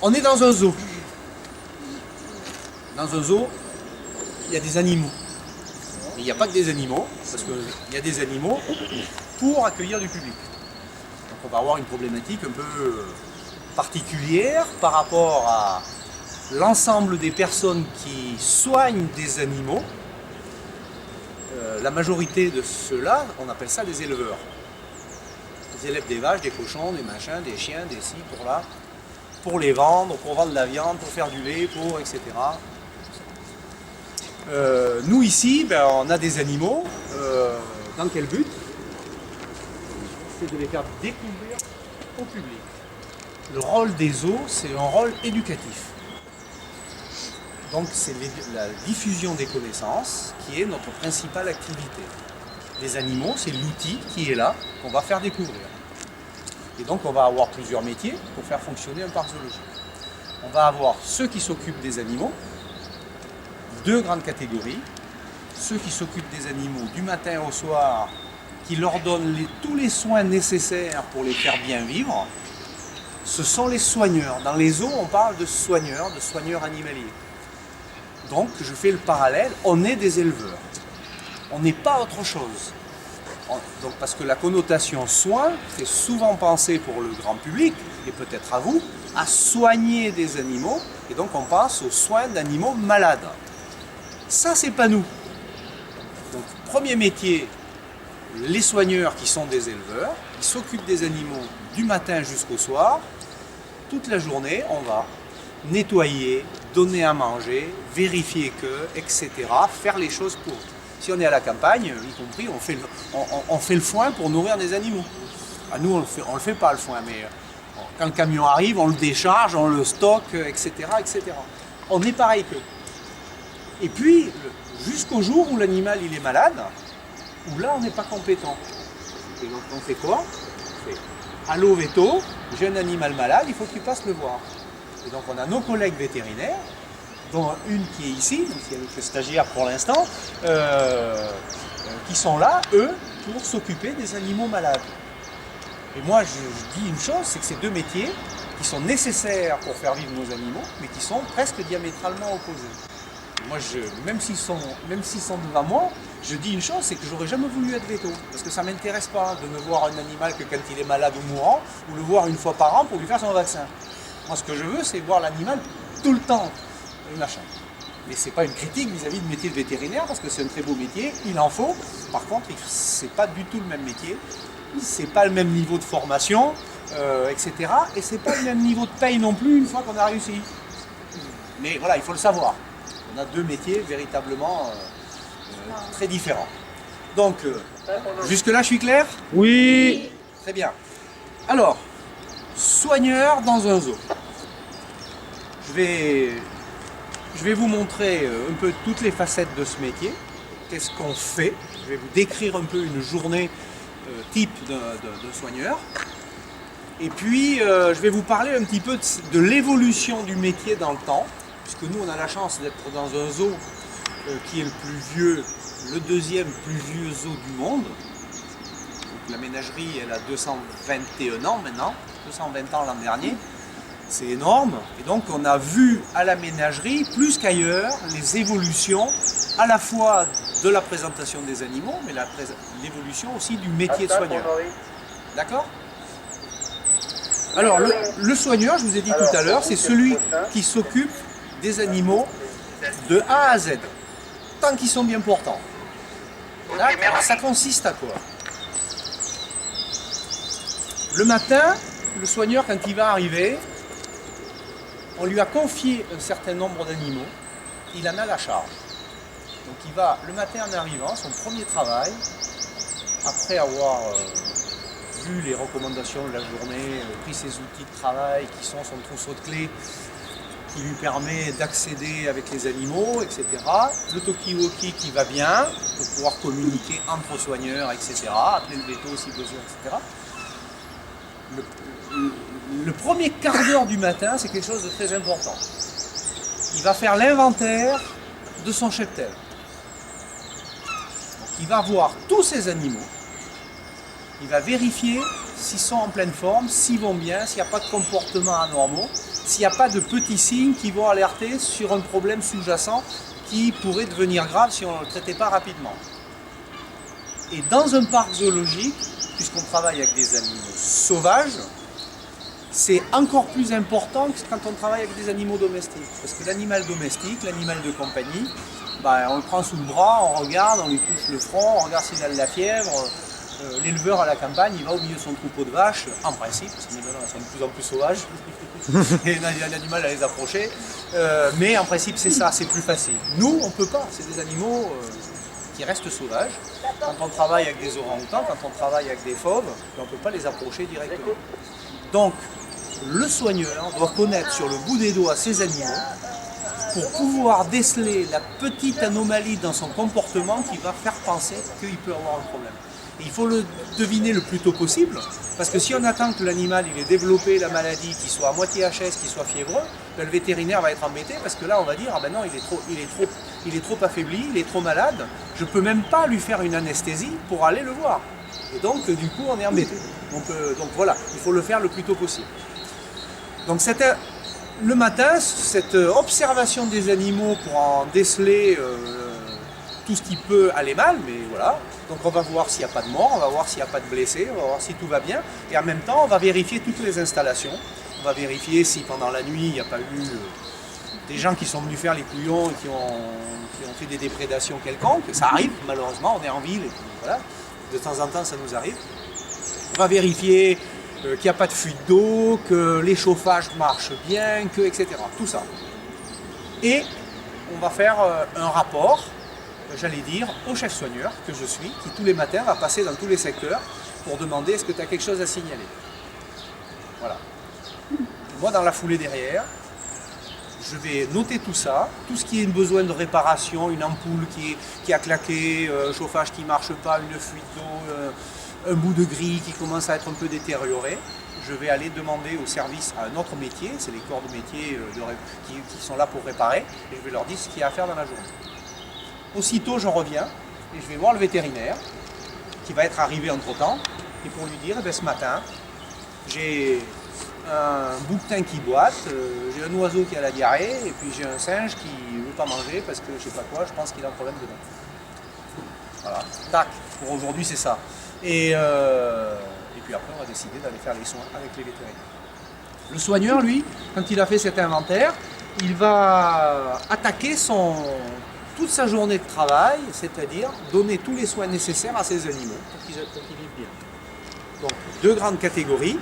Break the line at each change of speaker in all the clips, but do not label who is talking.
On est dans un zoo. Dans un zoo, il y a des animaux. Mais il n'y a pas que des animaux, parce qu'il y a des animaux pour accueillir du public. Donc on va avoir une problématique un peu particulière par rapport à l'ensemble des personnes qui soignent des animaux. La majorité de ceux-là, on appelle ça des éleveurs. Ils élèvent des vaches, des cochons, des machins, des chiens, des ci, pour là, pour les vendre, pour vendre de la viande, pour faire du lait, pour etc. Nous ici, on a des animaux. Dans quel but? C'est de les faire découvrir au public. Le rôle des zoos, c'est un rôle éducatif. Donc c'est la diffusion des connaissances qui est notre principale activité. Les animaux, c'est l'outil qui est là, qu'on va faire découvrir. Et donc on va avoir plusieurs métiers pour faire fonctionner un parc zoologique. On va avoir ceux qui s'occupent des animaux, deux grandes catégories. Ceux qui s'occupent des animaux du matin au soir, qui leur donnent tous les soins nécessaires pour les faire bien vivre, ce sont les soigneurs. Dans les zoos, on parle de soigneurs animaliers. Donc, je fais le parallèle, on est des éleveurs. On n'est pas autre chose. Donc, parce que la connotation soin fait souvent penser pour le grand public, et peut-être à vous, à soigner des animaux, et donc on pense aux soins d'animaux malades. Ça, c'est pas nous. Donc, premier métier, les soigneurs qui sont des éleveurs, ils s'occupent des animaux du matin jusqu'au soir. Toute la journée, on va nettoyer, donner à manger, vérifier que, etc., faire les choses pour. Si on est à la campagne, y compris, on fait le foin pour nourrir des animaux. Ah, nous, on le fait pas le foin, mais quand le camion arrive, on le décharge, on le stocke, etc., etc. On est pareil qu'eux. Et puis, jusqu'au jour où l'animal il est malade, où là on n'est pas compétent. Et donc on fait quoi? On fait allô veto, j'ai un animal malade, il faut que tu passes le voir. Et donc on a nos collègues vétérinaires, dont une qui est ici, qui est notre stagiaire pour l'instant, qui sont là, eux, pour s'occuper des animaux malades. Et moi je dis une chose, c'est que ces deux métiers qui sont nécessaires pour faire vivre nos animaux, mais qui sont presque diamétralement opposés. Moi, même s'ils sont devant moi, je dis une chose, c'est que j'aurais jamais voulu être veto. Parce que ça ne m'intéresse pas de ne voir un animal que quand il est malade ou mourant, ou le voir une fois par an pour lui faire son vaccin. Moi, ce que je veux, c'est voir l'animal tout le temps. Machin. Mais ce n'est pas une critique vis-à-vis du métier de vétérinaire, parce que c'est un très beau métier, il en faut. Par contre, ce n'est pas du tout le même métier. Ce n'est pas le même niveau de formation, etc. Et ce n'est pas le même niveau de paye non plus une fois qu'on a réussi. Mais voilà, il faut le savoir. On a deux métiers véritablement très différents. Donc, jusque-là, je suis clair?
Oui.
Très bien. Alors, soigneur dans un zoo. Je vais vous montrer un peu toutes les facettes de ce métier. Qu'est-ce qu'on fait? Je vais vous décrire un peu une journée type de soigneur. Et puis, je vais vous parler un petit peu de l'évolution du métier dans le temps. Puisque nous, on a la chance d'être dans un zoo qui est le plus vieux, le deuxième plus vieux zoo du monde. Donc, la ménagerie, elle a 221 ans maintenant, 220 ans l'an dernier. C'est énorme. Et donc, on a vu à la ménagerie, plus qu'ailleurs, les évolutions, à la fois de la présentation des animaux, mais l'évolution aussi du métier de soigneur. D'accord ? Alors, le soigneur, je vous ai dit tout à l'heure, c'est celui qui s'occupe des animaux de A à Z, tant qu'ils sont bien portants. Alors, ça consiste à quoi? Le matin, le soigneur, quand il va arriver, on lui a confié un certain nombre d'animaux, il en a la charge. Donc il va, le matin en arrivant, son premier travail, après avoir vu les recommandations de la journée, pris ses outils de travail qui sont son trousseau de clés, qui lui permet d'accéder avec les animaux, etc. Le talkie-walkie qui va bien, pour pouvoir communiquer entre soigneurs, etc. Appeler le veto si besoin, etc. Le premier quart d'heure du matin, c'est quelque chose de très important. Il va faire l'inventaire de son cheptel. Donc, il va voir tous ses animaux. Il va vérifier s'ils sont en pleine forme, s'ils vont bien, s'il n'y a pas de comportements anormaux, s'il n'y a pas de petits signes qui vont alerter sur un problème sous-jacent qui pourrait devenir grave si on ne le traitait pas rapidement. Et dans un parc zoologique, puisqu'on travaille avec des animaux sauvages, c'est encore plus important que quand on travaille avec des animaux domestiques. Parce que l'animal domestique, l'animal de compagnie, on le prend sous le bras, on regarde, on lui touche le front, on regarde s'il a de la fièvre. L'éleveur à la campagne, il va au milieu de son troupeau de vaches, en principe, parce que maintenant elles sont de plus en plus sauvages, et il a du mal à les approcher, mais en principe c'est ça, c'est plus facile. Nous, on ne peut pas, c'est des animaux qui restent sauvages. Quand on travaille avec des orang-outans, quand on travaille avec des fauves, on ne peut pas les approcher directement. Donc, le soigneur doit connaître sur le bout des doigts ces animaux pour pouvoir déceler la petite anomalie dans son comportement qui va faire penser qu'il peut avoir un problème. Et il faut le deviner le plus tôt possible, parce que si on attend que l'animal ait développé la maladie, qu'il soit à moitié HS, qu'il soit fiévreux, le vétérinaire va être embêté, parce que là on va dire, ah ben non, il est trop affaibli, il est trop malade, je ne peux même pas lui faire une anesthésie pour aller le voir. Et donc du coup on est embêté. Donc voilà, il faut le faire le plus tôt possible. Donc le matin, cette observation des animaux pour en déceler tout ce qui peut aller mal, mais voilà. Donc on va voir s'il n'y a pas de mort, on va voir s'il n'y a pas de blessés, on va voir si tout va bien. Et en même temps, on va vérifier toutes les installations. On va vérifier si pendant la nuit, il n'y a pas eu des gens qui sont venus faire les couillons et qui ont fait des déprédations quelconques. Ça arrive, malheureusement, on est en ville, et puis voilà. De temps en temps, ça nous arrive. On va vérifier qu'il n'y a pas de fuite d'eau, que les chauffages marchent bien, etc. Tout ça. Et on va faire un rapport, j'allais dire, au chef soigneur que je suis, qui tous les matins va passer dans tous les secteurs pour demander est-ce que tu as quelque chose à signaler. Voilà. Moi, dans la foulée derrière, je vais noter tout ça, tout ce qui est besoin de réparation, une ampoule qui a claqué, un chauffage qui ne marche pas, une fuite d'eau, un bout de grille qui commence à être un peu détérioré. Je vais aller demander au service à un autre métier, c'est les corps de métier qui sont là pour réparer, et je vais leur dire ce qu'il y a à faire dans la journée. Aussitôt, je reviens et je vais voir le vétérinaire qui va être arrivé entre-temps et pour lui dire, ce matin, j'ai un bouquetin qui boite, j'ai un oiseau qui a la diarrhée et puis j'ai un singe qui ne veut pas manger parce que je sais pas quoi, je pense qu'il a un problème dedans. Voilà, tac, pour aujourd'hui c'est ça. Et puis après, on va décider d'aller faire les soins avec les vétérinaires. Le soigneur, lui, quand il a fait cet inventaire, il va attaquer toute sa journée de travail, c'est-à-dire donner tous les soins nécessaires à ses animaux pour qu'ils vivent bien. Donc, deux grandes catégories.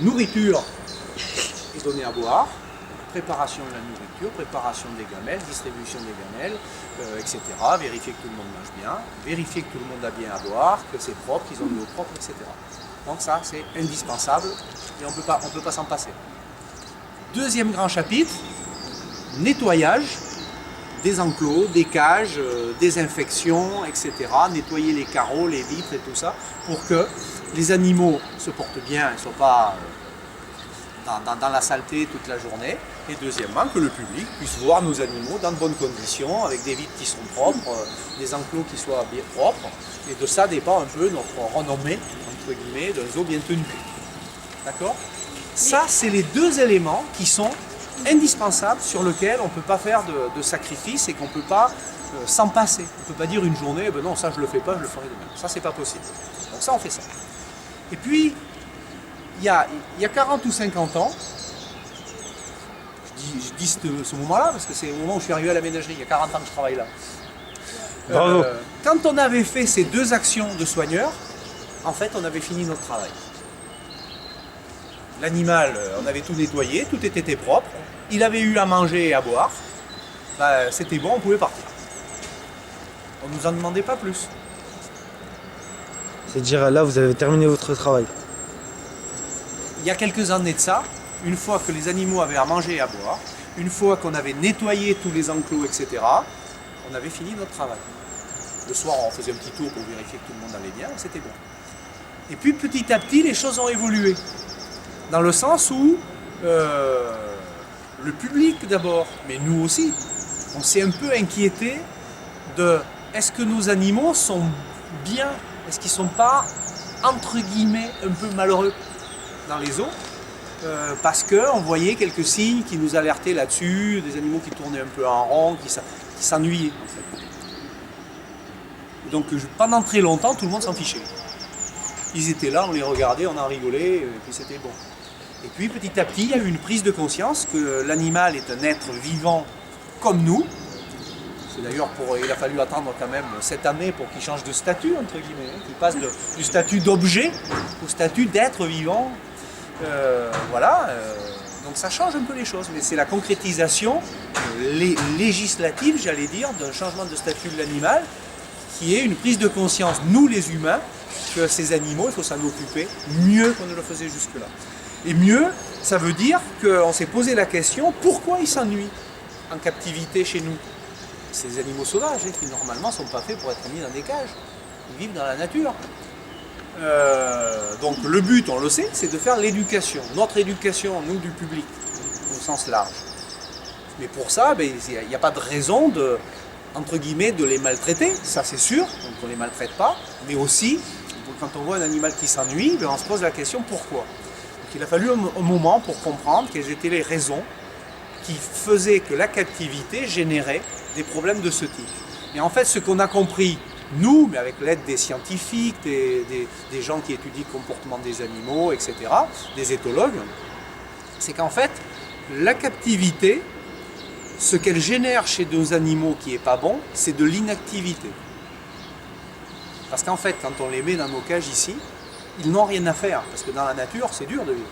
Nourriture et donner à boire, préparation de la nourriture, préparation des gamelles, distribution des gamelles, etc. Vérifier que tout le monde mange bien, vérifier que tout le monde a bien à boire, que c'est propre, qu'ils ont de l'eau propre, etc. Donc ça, c'est indispensable et on ne peut pas s'en passer. Deuxième grand chapitre, nettoyage des enclos, des cages, désinfection, etc. Nettoyer les carreaux, les vitres et tout ça pour que les animaux se portent bien et ne soient pas dans la saleté toute la journée. Et deuxièmement, que le public puisse voir nos animaux dans de bonnes conditions, avec des vitres qui sont propres, des enclos qui soient bien propres. Et de ça dépend un peu notre renommée, entre guillemets, d'un zoo bien tenu. D'accord ? Ça, c'est les deux éléments qui sont indispensables, sur lesquels on ne peut pas faire de sacrifice et qu'on ne peut pas s'en passer. On ne peut pas dire une journée, non, ça je ne le fais pas, je le ferai demain. Ça, c'est pas possible. Donc ça, on fait ça. Et puis, il y a 40 ou 50 ans, je dis ce moment-là, parce que c'est au moment où je suis arrivé à la ménagerie, il y a 40 ans que je travaille là.
Bravo.
Quand on avait fait ces deux actions de soigneur, en fait, on avait fini notre travail. L'animal, on avait tout nettoyé, tout était propre, il avait eu à manger et à boire, c'était bon, on pouvait partir. On ne nous en demandait pas plus.
C'est-à-dire là, vous avez terminé votre travail.
Il y a quelques années de ça, une fois que les animaux avaient à manger et à boire, une fois qu'on avait nettoyé tous les enclos, etc., on avait fini notre travail. Le soir, on faisait un petit tour pour vérifier que tout le monde allait bien, et c'était bon. Et puis petit à petit, les choses ont évolué. Dans le sens où le public d'abord, mais nous aussi, on s'est un peu inquiété de est-ce que nos animaux sont bien, est-ce qu'ils ne sont pas, entre guillemets, un peu malheureux dans les zoos. parce qu'on voyait quelques signes qui nous alertaient là-dessus, des animaux qui tournaient un peu en rond, qui s'ennuyaient en fait. Donc pendant très longtemps, tout le monde s'en fichait. Ils étaient là, on les regardait, on en rigolait, et puis c'était bon. Et puis petit à petit, il y a eu une prise de conscience que l'animal est un être vivant comme nous. C'est d'ailleurs il a fallu attendre quand même cette année pour qu'il change de statut, entre guillemets, qu'il passe du statut d'objet au statut d'être vivant. Donc ça change un peu les choses, mais c'est la concrétisation législative, j'allais dire, d'un changement de statut de l'animal, qui est une prise de conscience, nous les humains, que ces animaux, il faut s'en occuper mieux qu'on ne le faisait jusque-là. Et mieux, ça veut dire qu'on s'est posé la question, pourquoi ils s'ennuient en captivité chez nous? Ces animaux sauvages, qui normalement ne sont pas faits pour être mis dans des cages, ils vivent dans la nature. Donc le but, on le sait, c'est de faire l'éducation, notre éducation, nous, du public, au sens large. Mais pour ça, il n'y a pas de raison de, entre guillemets, de les maltraiter, ça c'est sûr, donc on ne les maltraite pas, mais aussi, quand on voit un animal qui s'ennuie, on se pose la question pourquoi. Donc il a fallu un moment pour comprendre quelles étaient les raisons qui faisaient que la captivité générait des problèmes de ce type. Et en fait, ce qu'on a compris, nous, mais avec l'aide des scientifiques, des gens qui étudient le comportement des animaux, etc., des éthologues, c'est qu'en fait, la captivité, ce qu'elle génère chez nos animaux qui n'est pas bon, c'est de l'inactivité. Parce qu'en fait, quand on les met dans nos cages ici, ils n'ont rien à faire, parce que dans la nature, c'est dur de vivre.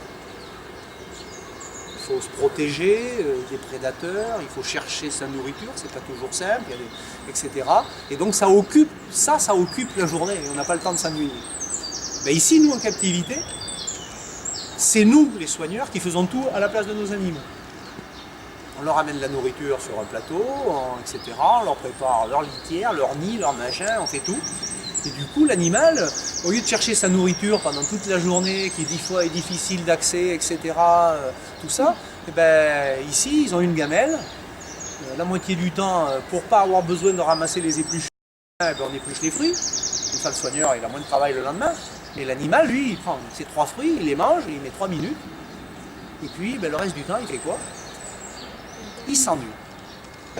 Il faut se protéger des prédateurs, il faut chercher sa nourriture, c'est pas toujours simple, etc. Et donc ça occupe la journée, et on n'a pas le temps de s'ennuyer. Ben ici, nous, en captivité, c'est nous, les soigneurs, qui faisons tout à la place de nos animaux. On leur amène la nourriture sur un plateau, etc. On leur prépare leur litière, leur nid, leur machin, on fait tout. Et du coup, l'animal, au lieu de chercher sa nourriture pendant toute la journée, qui 10 fois est difficile d'accès, etc., tout ça, et ben, ici, ils ont une gamelle. La moitié du temps, pour ne pas avoir besoin de ramasser les épluches, on épluche les fruits. Comme ça, le soigneur, il a moins de travail le lendemain. Et l'animal, lui, il prend ses 3 fruits, il les mange, il met 3 minutes. Et puis, le reste du temps, il fait quoi? Il s'ennuie.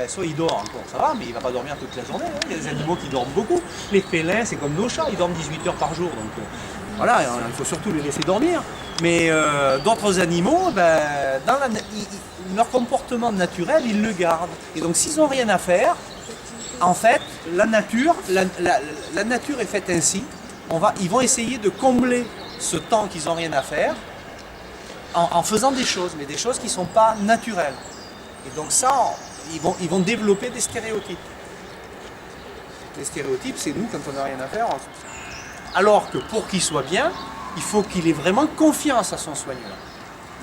Soit il dort encore, ça va, mais il ne va pas dormir toute la journée. Hein. Il y a des animaux qui dorment beaucoup. Les félins, c'est comme nos chats, ils dorment 18 heures par jour. Donc voilà, il faut surtout les laisser dormir. Mais d'autres animaux, leur comportement naturel, ils le gardent. Et donc s'ils n'ont rien à faire, en fait, la nature est faite ainsi. Ils vont essayer de combler ce temps qu'ils n'ont rien à faire en faisant des choses, mais des choses qui ne sont pas naturelles. Et donc ça, ils vont développer des stéréotypes. Les stéréotypes, c'est nous, quand on n'a rien à faire. Alors que pour qu'il soit bien, il faut qu'il ait vraiment confiance à son soigneur.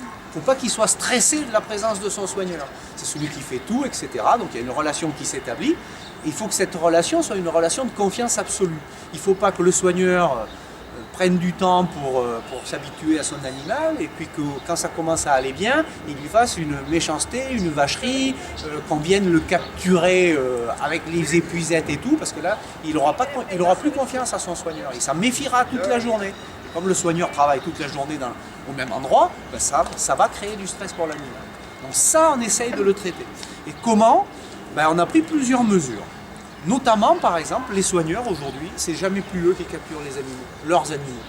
Il ne faut pas qu'il soit stressé de la présence de son soigneur. C'est celui qui fait tout, etc. Donc il y a une relation qui s'établit. Il faut que cette relation soit une relation de confiance absolue. Il ne faut pas que le soigneur prenne du temps pour s'habituer à son animal, et puis que quand ça commence à aller bien, il lui fasse une méchanceté, une vacherie, qu'on vienne le capturer avec les épuisettes et tout, parce que là, il aura plus confiance à son soigneur. Il s'en méfiera toute la journée. Comme le soigneur travaille toute la journée au même endroit, ça va créer du stress pour l'animal. Donc ça, on essaye de le traiter. Et comment? On a pris plusieurs mesures. Notamment, par exemple, les soigneurs aujourd'hui, c'est jamais plus eux qui capturent les animaux, leurs animaux.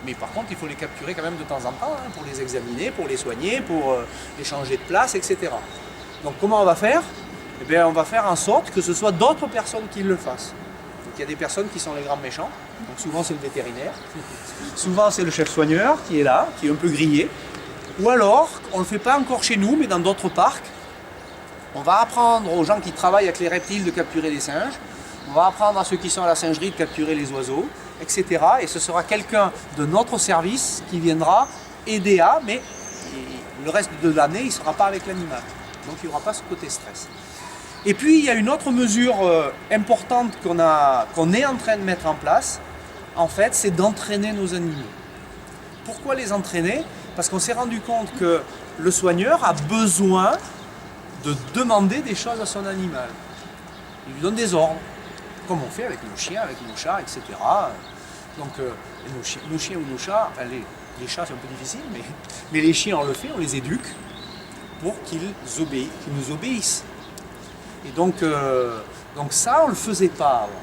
Mais par contre, il faut les capturer quand même de temps en temps, pour les examiner, pour les soigner, pour les changer de place, etc. Donc comment on va faire? On va faire en sorte que ce soit d'autres personnes qui le fassent. Donc il y a des personnes qui sont les grands méchants, donc souvent c'est le vétérinaire, souvent c'est le chef soigneur qui est là, qui est un peu grillé, ou alors, on ne le fait pas encore chez nous, mais dans d'autres parcs. On va apprendre aux gens qui travaillent avec les reptiles de capturer les singes. On va apprendre à ceux qui sont à la singerie de capturer les oiseaux, etc. Et ce sera quelqu'un de notre service qui viendra aider mais le reste de l'année, il ne sera pas avec l'animal. Donc il n'y aura pas ce côté stress. Et puis il y a une autre mesure importante qu'on est en train de mettre en place, en fait, c'est d'entraîner nos animaux. Pourquoi les entraîner? Parce qu'on s'est rendu compte que le soigneur a besoin de demander des choses à son animal. Il lui donne des ordres, comme on fait avec nos chiens, avec nos chats, etc. Donc nos chiens ou nos chats, enfin les chats c'est un peu difficile, mais les chiens on le fait, on les éduque pour qu'ils nous obéissent. Et donc ça on ne le faisait pas avant.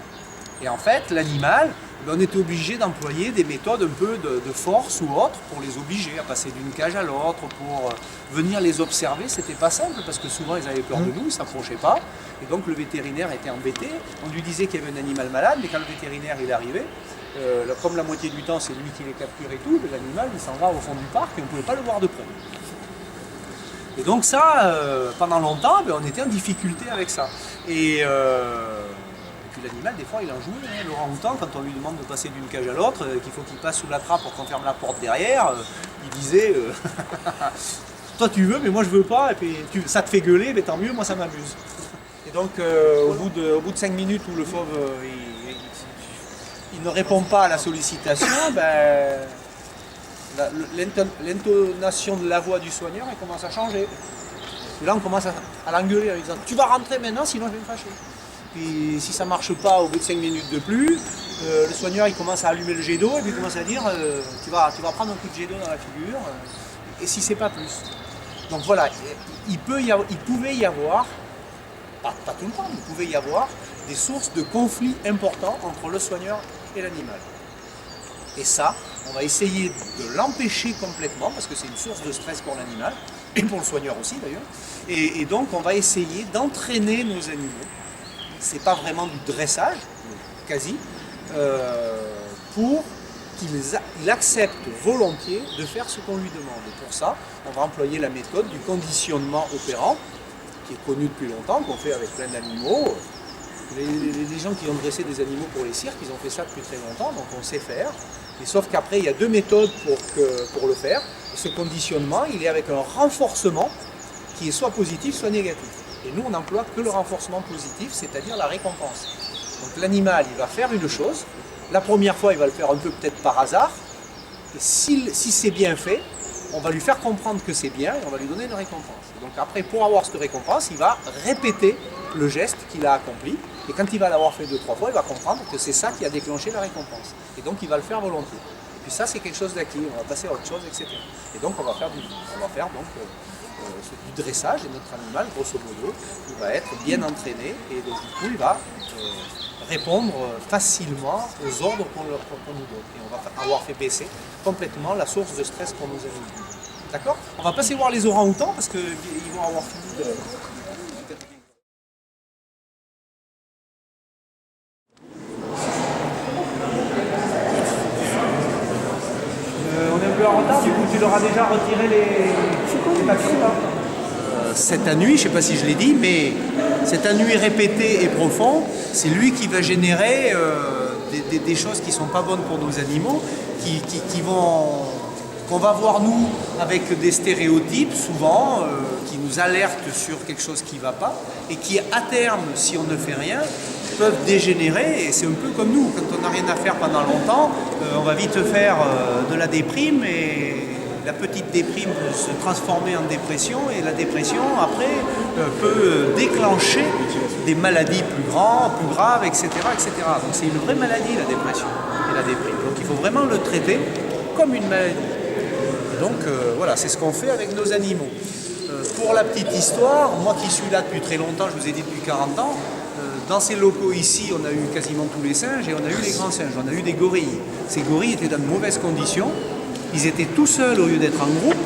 Et en fait l'animal, on était obligé d'employer des méthodes un peu de force ou autre pour les obliger à passer d'une cage à l'autre, pour venir les observer. C'était pas simple parce que souvent ils avaient peur de nous, ils ne s'approchaient pas. Et donc le vétérinaire était embêté. On lui disait qu'il y avait un animal malade, mais quand le vétérinaire il arrivait, comme la moitié du temps c'est lui qui les capture et tout, l'animal il s'en va au fond du parc et on ne pouvait pas le voir de près. Et donc ça, pendant longtemps, on était en difficulté avec ça. Et puis l'animal, des fois, il en jouait. Hein. L'orang-outan, quand on lui demande de passer d'une cage à l'autre, qu'il faut qu'il passe sous la trappe pour qu'on ferme la porte derrière, il disait toi tu veux, mais moi je veux pas, et puis ça te fait gueuler, mais tant mieux, moi ça m'amuse. Et donc au bout de 5 minutes où le fauve il ne répond pas à la sollicitation, l'intonation de la voix du soigneur elle commence à changer. Et là on commence à l'engueuler en lui disant tu vas rentrer maintenant sinon je vais me fâcher. Puis si ça ne marche pas au bout de 5 minutes de plus, le soigneur il commence à allumer le jet d'eau et puis il commence à dire tu vas prendre un coup de jet d'eau dans la figure, et si c'est pas plus. Donc voilà, il pouvait y avoir, pas tout le temps, mais il pouvait y avoir des sources de conflits importants entre le soigneur et l'animal. Et ça, on va essayer de l'empêcher complètement parce que c'est une source de stress pour l'animal et pour le soigneur aussi d'ailleurs. Et donc on va essayer d'entraîner nos animaux. C'est pas vraiment du dressage, quasi, pour qu'il accepte volontiers de faire ce qu'on lui demande. Et pour ça, on va employer la méthode du conditionnement opérant, qui est connue depuis longtemps, qu'on fait avec plein d'animaux. Les gens qui ont dressé des animaux pour les cirques, ils ont fait ça depuis très longtemps, donc on sait faire. Et sauf qu'après, il y a deux méthodes pour le faire. Et ce conditionnement, il est avec un renforcement qui est soit positif, soit négatif. Et nous, on n'emploie que le renforcement positif, c'est-à-dire la récompense. Donc l'animal, il va faire une chose. La première fois, il va le faire un peu peut-être par hasard. Et si c'est bien fait, on va lui faire comprendre que c'est bien et on va lui donner une récompense. Et donc après, pour avoir cette récompense, il va répéter le geste qu'il a accompli. Et quand il va l'avoir fait 2-3 fois, il va comprendre que c'est ça qui a déclenché la récompense. Et donc, il va le faire volontiers. Et puis ça, c'est quelque chose d'acquis. On va passer à autre chose, etc. Et donc, on va faire du dressage. Et notre animal, grosso modo, il va être bien entraîné. Et donc, du coup, il va répondre facilement aux ordres qu'on nous donne. Et on va avoir fait baisser complètement la source de stress pour nos animaux. D'accord ? On va passer voir les orangs-outans parce qu'ils vont avoir fini de... En retard, du coup tu leur as déjà retiré les papiers là. Cet ennui, je ne sais pas si je l'ai dit, mais cet ennui répété et profond, c'est lui qui va générer des choses qui ne sont pas bonnes pour nos animaux, qu'on va voir nous avec des stéréotypes souvent, qui nous alertent sur quelque chose qui ne va pas, et qui à terme, si on ne fait rien, peuvent dégénérer. Et c'est un peu comme nous, quand on n'a rien à faire pendant longtemps, on va vite faire de la déprime, et la petite déprime peut se transformer en dépression, et la dépression après peut déclencher des maladies plus graves, etc. Donc c'est une vraie maladie, la dépression et la déprime. Donc il faut vraiment le traiter comme une maladie. Donc voilà, c'est ce qu'on fait avec nos animaux. Pour la petite histoire, moi qui suis là depuis très longtemps, je vous ai dit depuis 40 ans, dans ces locaux ici, on a eu quasiment tous les singes et on a eu les grands singes, on a eu des gorilles. Ces gorilles étaient dans de mauvaises conditions, ils étaient tout seuls au lieu d'être en groupe,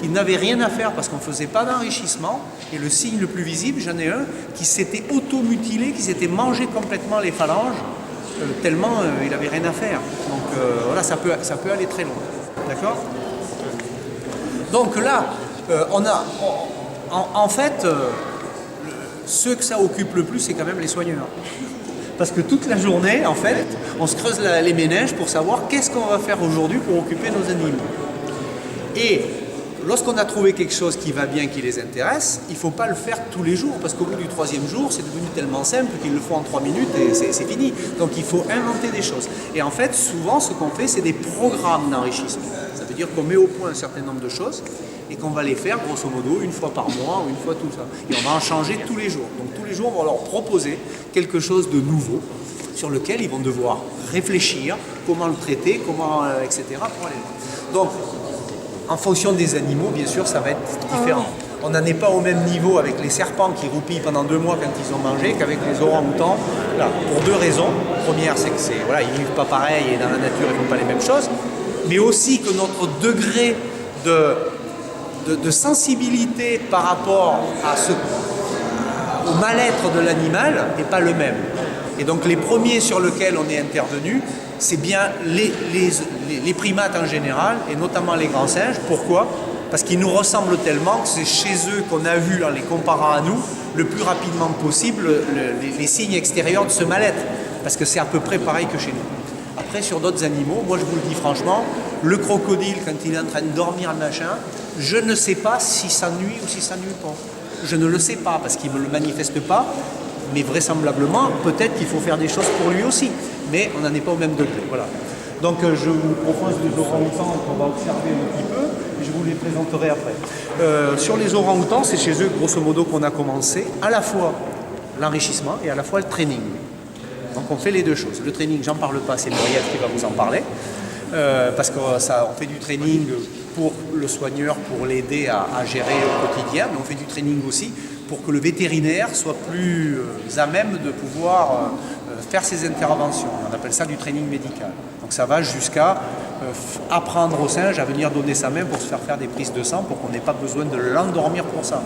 ils n'avaient rien à faire parce qu'on ne faisait pas d'enrichissement. Et le signe le plus visible, j'en ai un, qui s'était auto-mutilé, qui s'était mangé complètement les phalanges, tellement il n'avait rien à faire. Donc voilà, ça peut aller très loin. D'accord ? Donc là, en fait, ceux que ça occupe le plus, c'est quand même les soigneurs. Parce que toute la journée, en fait, on se creuse les méninges pour savoir qu'est-ce qu'on va faire aujourd'hui pour occuper nos animaux. Et lorsqu'on a trouvé quelque chose qui va bien, qui les intéresse, il ne faut pas le faire tous les jours, parce qu'au bout du 3e jour, c'est devenu tellement simple qu'ils le font en 3 minutes et c'est fini. Donc il faut inventer des choses. Et en fait, souvent, ce qu'on fait, c'est des programmes d'enrichissement. Ça veut dire qu'on met au point un certain nombre de choses et qu'on va les faire, grosso modo, une fois par mois ou une fois tout ça. Et on va en changer tous les jours. Donc tous les jours, on va leur proposer quelque chose de nouveau sur lequel ils vont devoir réfléchir, comment le traiter, comment, etc. pour aller loin. Donc, en fonction des animaux, bien sûr, ça va être différent. On n'en est pas au même niveau avec les serpents qui roupillent pendant 2 mois quand ils ont mangé qu'avec les orang-outans. Là, pour 2 raisons. Première, c'est que voilà, ils ne vivent pas pareil et dans la nature, ils ne font pas les mêmes choses. Mais aussi que notre degré de sensibilité par rapport au mal-être de l'animal n'est pas le même. Et donc les premiers sur lesquels on est intervenu, c'est bien les primates en général, et notamment les grands singes. Pourquoi ? Parce qu'ils nous ressemblent tellement que c'est chez eux qu'on a vu, en les comparant à nous, le plus rapidement possible les signes extérieurs de ce mal-être. Parce que c'est à peu près pareil que chez nous. Après, sur d'autres animaux, moi je vous le dis franchement, le crocodile, quand il est en train de dormir, machin, je ne sais pas si ça nuit ou si ça nuit pas. Je ne le sais pas parce qu'il ne me le manifeste pas, mais vraisemblablement, peut-être qu'il faut faire des choses pour lui aussi. Mais on n'en est pas au même degré. Voilà. Donc je vous propose les orang-outans qu'on va observer un petit peu, et je vous les présenterai après. Sur les orang-outans, c'est chez eux, grosso modo, qu'on a commencé à la fois l'enrichissement et à la fois le training. Donc on fait les deux choses. Le training, j'en parle pas, c'est Muriel qui va vous en parler. Parce qu'on fait du training pour le soigneur, pour l'aider à gérer au quotidien, mais on fait du training aussi pour que le vétérinaire soit plus à même de pouvoir faire ses interventions. On appelle ça du training médical. Donc ça va jusqu'à apprendre au singe à venir donner sa main pour se faire des prises de sang, pour qu'on n'ait pas besoin de l'endormir pour ça.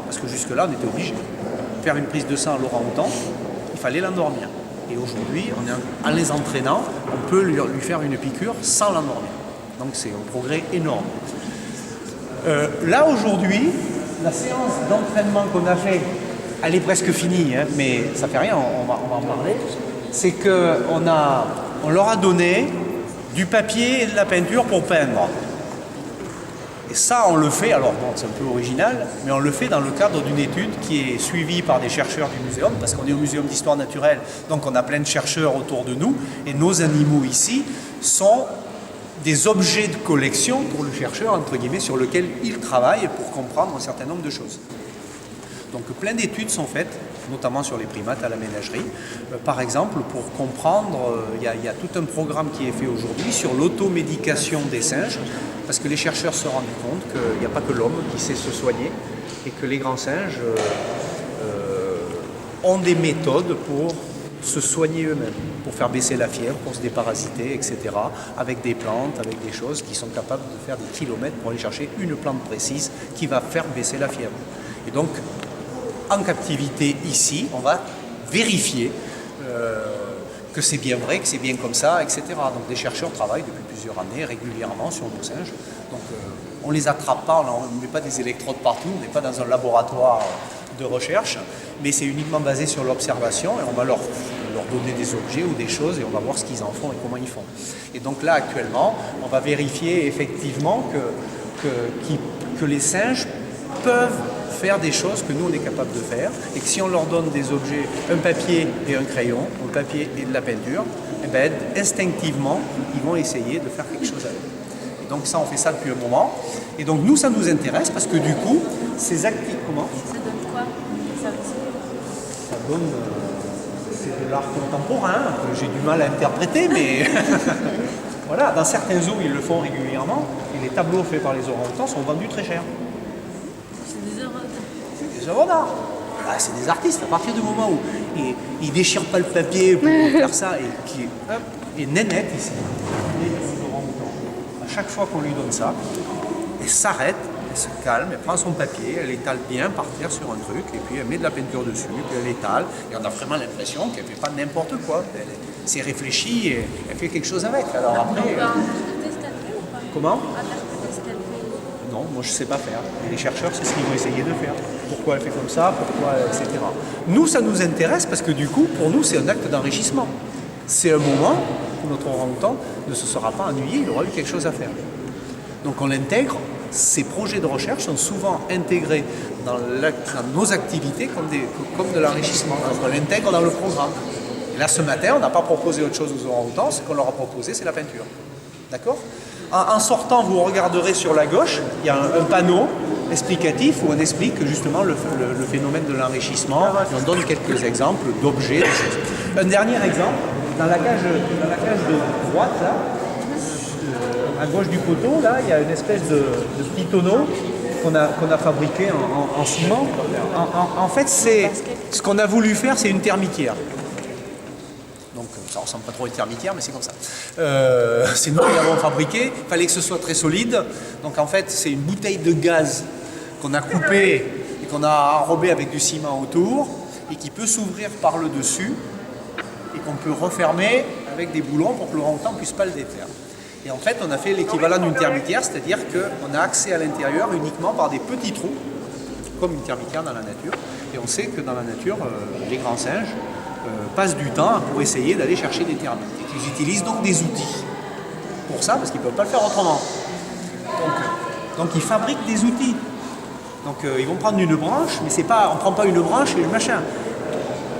Parce que jusque-là, on était obligé. Faire une prise de sang à l'orang-outan, il fallait l'endormir. Et aujourd'hui, en les entraînant, on peut lui faire une piqûre sans l'endormir. Donc c'est un progrès énorme. Là aujourd'hui, la séance d'entraînement qu'on a fait, elle est presque finie, hein, mais ça fait rien, on va en parler. C'est qu'on leur a donné du papier et de la peinture pour peindre. Et ça, on le fait, alors bon, c'est un peu original, mais on le fait dans le cadre d'une étude qui est suivie par des chercheurs du muséum, parce qu'on est au Muséum d'Histoire Naturelle, donc on a plein de chercheurs autour de nous, et nos animaux ici sont des objets de collection pour le chercheur, entre guillemets, sur lequel il travaille pour comprendre un certain nombre de choses. Donc plein d'études sont faites, notamment sur les primates à la ménagerie. Par exemple, pour comprendre, il y a tout un programme qui est fait aujourd'hui sur l'automédication des singes, parce que les chercheurs se rendent compte qu'il n'y a pas que l'homme qui sait se soigner, et que les grands singes ont des méthodes pour se soigner eux-mêmes, pour faire baisser la fièvre, pour se déparasiter, etc., avec des plantes, avec des choses qui sont capables de faire des kilomètres pour aller chercher une plante précise qui va faire baisser la fièvre. Et donc, en captivité ici, on va vérifier que c'est bien vrai, que c'est bien comme ça, etc. Donc des chercheurs travaillent depuis plusieurs années régulièrement sur nos singes. Donc on ne les attrape pas, on ne met pas des électrodes partout, on n'est pas dans un laboratoire de recherche, mais c'est uniquement basé sur l'observation et on va leur donner des objets ou des choses et on va voir ce qu'ils en font et comment ils font. Et donc là actuellement, on va vérifier effectivement que les singes peuvent faire des choses que nous on est capable de faire et que si on leur donne des objets, un papier et un crayon, un papier et de la peinture, et bien, instinctivement ils vont essayer de faire quelque chose avec. Et donc ça on fait ça depuis un moment et donc nous ça nous intéresse parce que du coup ces actifs, comment
Ça donne quoi?
Ça donne c'est de l'art contemporain que j'ai du mal à interpréter mais voilà, dans certains zoos ils le font régulièrement et les tableaux faits par les orang-outans sont vendus très cher. Des œuvres d'art. Ah, c'est des artistes, à partir du moment où ils ne déchirent pas le papier pour faire ça et nénette ici. À chaque fois qu'on lui donne ça, elle s'arrête, elle se calme, elle prend son papier, elle étale bien par terre sur un truc, et puis elle met de la peinture dessus, puis elle étale, et on a vraiment l'impression qu'elle ne fait pas n'importe quoi. Elle s'est réfléchie et elle fait quelque chose avec. Alors après. Comment? Non, moi je ne sais pas faire. Et les chercheurs, c'est ce qu'ils vont essayer de faire. Pourquoi elle fait comme ça, pourquoi, etc. Nous, ça nous intéresse parce que du coup, pour nous, c'est un acte d'enrichissement. C'est un moment où notre orang-outan ne se sera pas ennuyé, il aura eu quelque chose à faire. Donc on l'intègre. Ces projets de recherche sont souvent intégrés dans nos activités comme de l'enrichissement. Donc on l'intègre dans le programme. Et là, ce matin, on n'a pas proposé autre chose aux orang-outans. Ce qu'on leur a proposé, c'est la peinture. D'accord ? En sortant, vous regarderez sur la gauche, il y a un panneau explicatif où on explique justement le phénomène de l'enrichissement et on donne quelques exemples d'objets, de choses. Un dernier exemple, dans la cage de droite, là, à gauche du poteau, là, il y a une espèce de petit tonneau qu'on a fabriqué en ciment. En fait, c'est ce qu'on a voulu faire, c'est une termitière. Donc ça ressemble pas trop à une termitière, mais c'est comme ça. C'est nous qui l'avons fabriqué. Il fallait que ce soit très solide. Donc en fait, c'est une bouteille de gaz qu'on a coupée et qu'on a enrobée avec du ciment autour et qui peut s'ouvrir par le dessus et qu'on peut refermer avec des boulons pour que l'orang-outan ne puisse pas le défaire. Et en fait, on a fait l'équivalent d'une termitière, c'est-à-dire qu'on a accès à l'intérieur uniquement par des petits trous, comme une termitière dans la nature. Et on sait que dans la nature, les grands singes passent du temps pour essayer d'aller chercher des termites. Et qu'ils utilisent donc des outils pour ça, parce qu'ils ne peuvent pas le faire autrement. Donc ils fabriquent des outils. Donc ils vont prendre une branche, mais c'est pas, on ne prend pas une branche et le machin.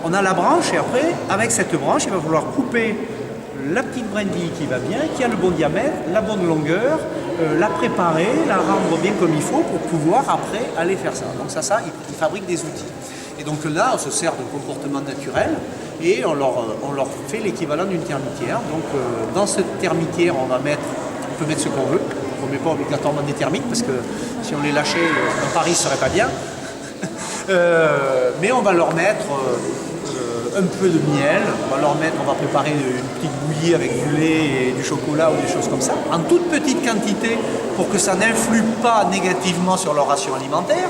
On a la branche et après, avec cette branche, il va falloir couper la petite brindille qui va bien, qui a le bon diamètre, la bonne longueur, la préparer, la rendre bien comme il faut pour pouvoir après aller faire ça. Donc ça ils fabriquent des outils. Et donc là, on se sert de comportement naturel et on leur fait l'équivalent d'une termitière. Donc dans cette termitière, on peut mettre ce qu'on veut. On ne met pas obligatoirement des termites parce que si on les lâchait dans Paris, ce serait pas bien. Mais on va leur mettre un peu de miel, on va préparer une petite bouillie avec du lait et du chocolat ou des choses comme ça, en toute petite quantité pour que ça n'influe pas négativement sur leur ration alimentaire,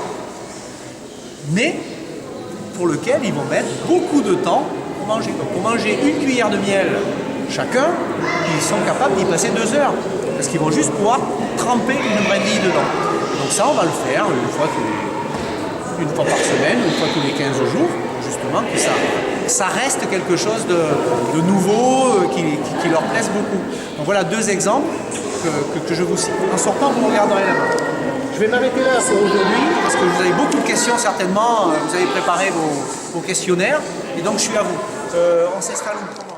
mais pour lequel ils vont mettre beaucoup de temps pour manger. Donc pour manger une cuillère de miel chacun, ils sont capables d'y passer 2 heures, parce qu'ils vont juste pouvoir tremper une brindille dedans. Donc ça, on va le faire une fois par semaine, une fois tous les 15 jours, justement, que ça reste quelque chose de nouveau, qui leur plaise beaucoup. Donc voilà 2 exemples que je vous cite. En sortant, vous regarderez là-bas. Je vais m'arrêter là pour aujourd'hui, parce que vous avez beaucoup de questions certainement, vous avez préparé vos questionnaires, et donc je suis à vous. On s'installe où ?